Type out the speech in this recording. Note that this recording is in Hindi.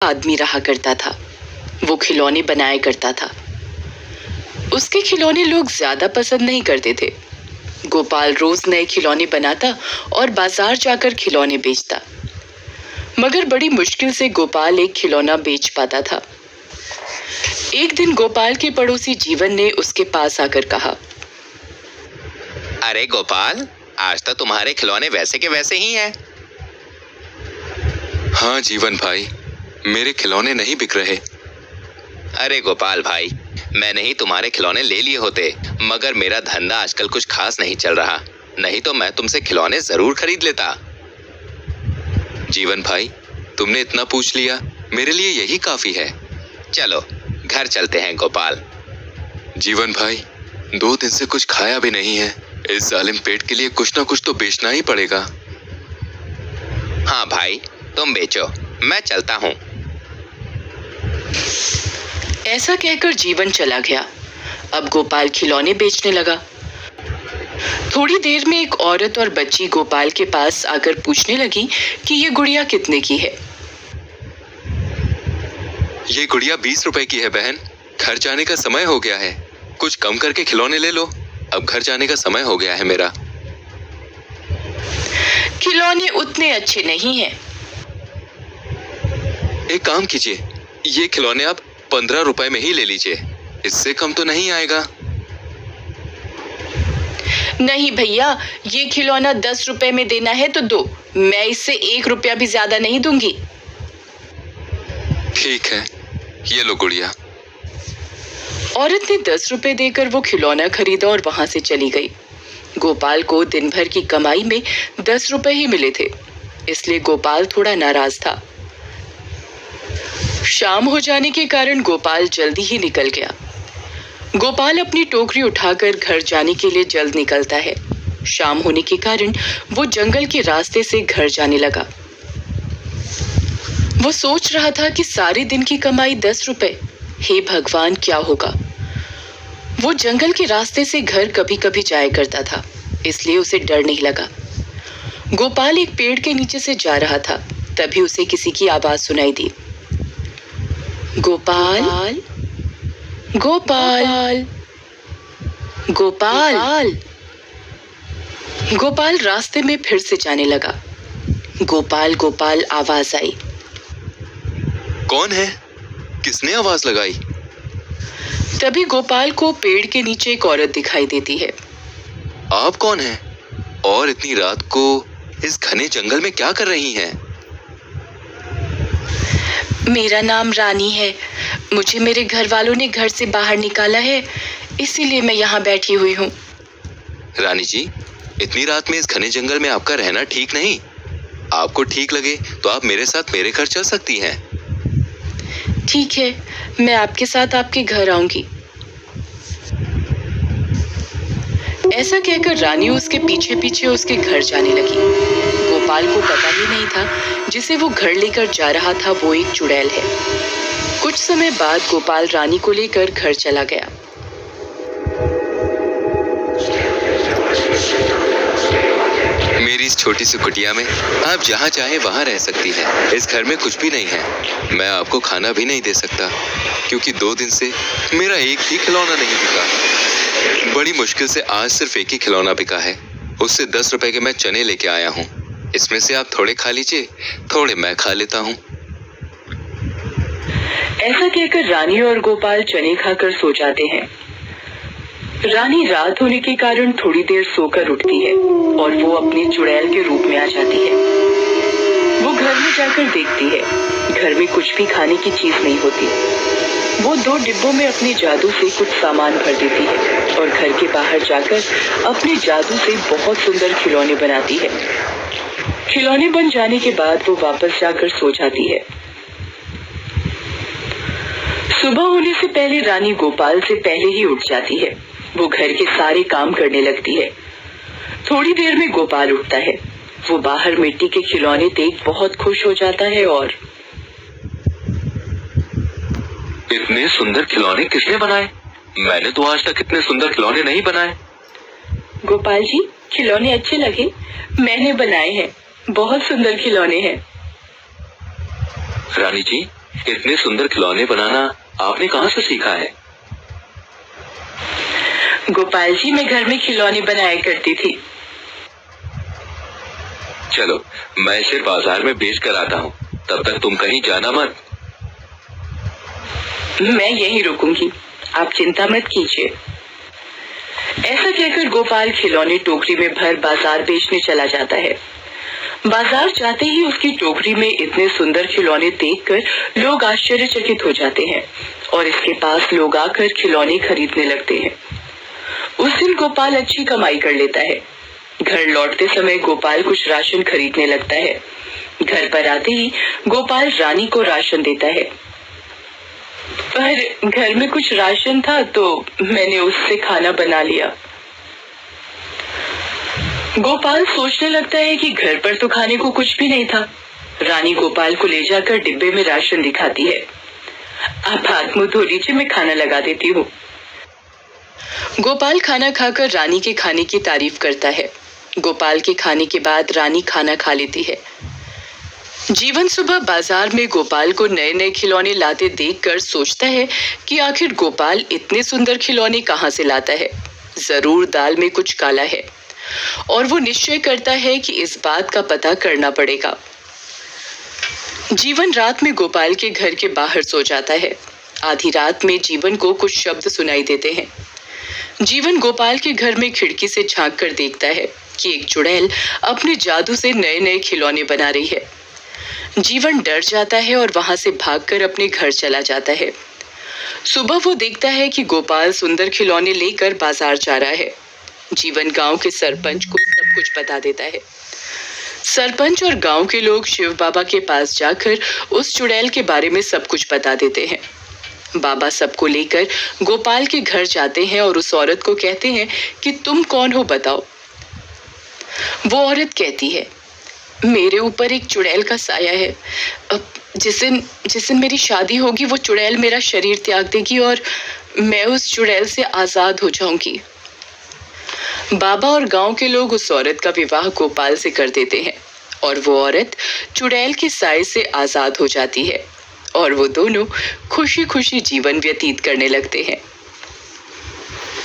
आदमी रहा करता था। वो खिलौने बनाया करता था। उसके खिलौने लोग ज्यादा पसंद नहीं करते थे। गोपाल रोज नए खिलौने बनाता और बाजार जाकर खिलौने बेचता, मगर बड़ी मुश्किल से गोपाल एक खिलौना बेच पाता था। एक दिन गोपाल के पड़ोसी जीवन ने उसके पास आकर कहा, अरे गोपाल, आज तो तुम्हारे खिलौने वैसे के वैसे ही हैं। हाँ जीवन भाई, मेरे खिलौने नहीं बिक रहे। अरे गोपाल भाई, मैंने ही तुम्हारे खिलौने ले लिए होते, मगर मेरा धंधा आजकल कुछ खास नहीं चल रहा, नहीं तो मैं तुमसे खिलौने जरूर खरीद लेता। जीवन भाई, तुमने इतना पूछ लिया, मेरे लिए यही काफी है। चलो घर चलते हैं गोपाल। जीवन भाई, 2 दिन से कुछ खाया भी नहीं है। इस जालिम पेट के लिए कुछ ना कुछ तो बेचना ही पड़ेगा। हाँ भाई, तुम बेचो, मैं चलता हूँ। ऐसा कहकर जीवन चला गया। अब गोपाल खिलौने बेचने लगा। थोड़ी देर में एक औरत और बच्ची गोपाल के पास आकर पूछने लगी कि ये गुड़िया कितने की है। ये गुड़िया 20 रुपए की है बहन। घर जाने का समय हो गया है, कुछ कम करके खिलौने ले लो। अब घर जाने का समय हो गया है मेरा। खिलौने उतने अच्छे नहीं हैं। एक काम कीजिए, ये खिलौने आप 15 रुपए में ही ले लीजिए, इससे कम तो नहीं आएगा। नहीं भैया, ये खिलौना 10 रुपए में देना है तो दो, मैं इससे 1 रुपया भी ज्यादा नहीं दूंगी। ठीक है, ये लो गुड़िया। औरत ने 10 रुपए देकर वो खिलौना खरीदा और वहां से चली गई। गोपाल को दिन भर की कमाई में 10 रुपए ही मिले थे, इसलिए गोपाल थोड़ा नाराज था। शाम हो जाने के कारण गोपाल जल्दी ही निकल गया। गोपाल अपनी टोकरी उठाकर घर जाने के लिए जल्द निकलता है। शाम होने के कारण वो जंगल के रास्ते से घर जाने लगा। वो सोच रहा था कि सारे दिन की कमाई 10 रुपए, हे भगवान, क्या होगा। वो जंगल के रास्ते से घर कभी कभी जाया करता था, इसलिए उसे डर नहीं लगा। गोपाल एक पेड़ के नीचे से जा रहा था, तभी उसे किसी की आवाज सुनाई दी। गोपाल, गोपाल, गोपाल। गोपाल रास्ते में फिर से जाने लगा। गोपाल गोपाल आवाज आई। कौन है? किसने आवाज लगाई? तभी गोपाल को पेड़ के नीचे एक औरत दिखाई देती है। आप कौन हैं? और इतनी रात को इस घने जंगल में क्या कर रही हैं? मेरा नाम रानी है। मुझे मेरे घर वालों ने घर से बाहर निकाला है, इसीलिए मैं यहाँ बैठी हुई हूँ। रानी जी, इतनी रात में इस घने जंगल में आपका रहना ठीक नहीं। आपको ठीक लगे तो आप मेरे साथ मेरे घर चल सकती हैं। ठीक है, मैं आपके साथ आपके घर आऊंगी। ऐसा कहकर रानी उसके पीछे पीछे उसके घर जाने लगी। गोपाल को पता ही नहीं था जिसे वो घर लेकर जा रहा था वो एक चुड़ैल है। कुछ समय बाद गोपाल रानी को लेकर घर चला गया। मेरी इस छोटी सी कुटिया में आप जहाँ चाहे वहाँ रह सकती हैं। इस घर में कुछ भी नहीं है। मैं आपको खाना भी नहीं दे सकता, क्योंकि 2 दिन से मेरा एक ही खिलौना नहीं बिका। बड़ी मुश्किल से आज सिर्फ एक ही खिलौना बिका है। उससे 10 रुपए के मैं चने लेके आया हूँ। इसमें से आप थोड़े खा लीजिए, थोड़े मैं खा लेता हूँ। ऐसा कहकर रानी और गोपाल चने खाकर सो जाते हैं। रानी रात होने के कारण थोड़ी देर सोकर उठती है और वो अपने चुड़ैल के रूप में आ जाती है। वो घर में जाकर देखती है, घर में कुछ भी खाने की चीज नहीं होती। वो 2 डिब्बों में अपने जादू से कुछ सामान भर देती है और घर के बाहर जाकर अपने जादू से बहुत सुंदर खिलौने बनाती है। खिलौने बन जाने के बाद वो वापस जाकर सो जाती है। सुबह होने से पहले रानी गोपाल से पहले ही उठ जाती है। वो घर के सारे काम करने लगती है। थोड़ी देर में गोपाल उठता है। वो बाहर मिट्टी के खिलौने देख बहुत खुश हो जाता है और इतने सुंदर खिलौने किसने बनाए? मैंने तो आज तक इतने सुंदर खिलौने नहीं बनाए। गोपाल जी, खिलौने अच्छे लगे? मैंने बनाए हैं, बहुत सुंदर खिलौने हैं। रानी जी, इतने सुंदर खिलौने बनाना आपने कहाँ से सीखा है? गोपाल जी, मैं घर में खिलौने बनाया करती थी। चलो, मैं इसे बाजार में बेच कर आता हूँ, तब तक तुम कहीं जाना मत। मैं यहीं रुकूंगी, आप चिंता मत कीजिए। ऐसा कहकर गोपाल खिलौने टोकरी में भर बाजार बेचने चला जाता है। बाजार जाते ही उसकी टोकरी में इतने सुंदर खिलौने देखकर लोग आश्चर्यचकित हो जाते हैं और इसके पास लोग आकर खिलौने खरीदने लगते हैं। उस दिन गोपाल अच्छी कमाई कर लेता है। घर लौटते समय गोपाल कुछ राशन खरीदने लगता है। घर पर आते ही गोपाल रानी को राशन देता है, पर घर में कुछ राशन था तो मैंने उससे खाना बना लिया। गोपाल सोचने लगता है कि घर पर तो खाने को कुछ भी नहीं था। रानी गोपाल को ले जाकर डिब्बे में राशन दिखाती है। आप हाथ मुंह धो लीजिए, मैं खाना लगा देती हूँ। गोपाल खाना खाकर रानी के खाने की तारीफ करता है। गोपाल के खाने के बाद रानी खाना खा लेती है। जीवन सुबह बाजार में गोपाल को नए नए खिलौने लाते देखकर सोचता है कि आखिर गोपाल इतने सुंदर खिलौने कहाँ से लाता है। जरूर दाल में कुछ काला है और वो निश्चय करता है कि इस बात का पता करना पड़ेगा। जीवन रात में गोपाल के घर के बाहर सो जाता है। आधी रात में जीवन को कुछ शब्द सुनाई देते हैं। जीवन गोपाल के घर में खिड़की से झांक कर देखता है कि एक चुड़ैल अपने जादू से नए नए खिलौने बना रही है। जीवन डर जाता है और वहां से भागकर अपने घर चला जाता है। सुबह वो देखता है कि गोपाल सुंदर खिलौने लेकर बाजार जा रहा है। जीवन गांव के सरपंच को सब कुछ बता देता है। सरपंच और गांव के लोग शिव बाबा के पास जाकर उस चुड़ैल के बारे में सब कुछ बता देते हैं। बाबा सबको लेकर गोपाल के घर जाते हैं और उस औरत को कहते हैं कि तुम कौन हो बताओ। वो औरत कहती है, मेरे ऊपर एक चुड़ैल का साया है। जिस दिन मेरी शादी होगी वो चुड़ैल मेरा शरीर त्याग देगी और मैं उस चुड़ैल से आजाद हो जाऊंगी। बाबा और गांव के लोग उस औरत का विवाह गोपाल से कर देते हैं और वो औरत चुड़ैल के साए से आजाद हो जाती है और वो दोनों खुशी खुशी जीवन व्यतीत करने लगते हैं।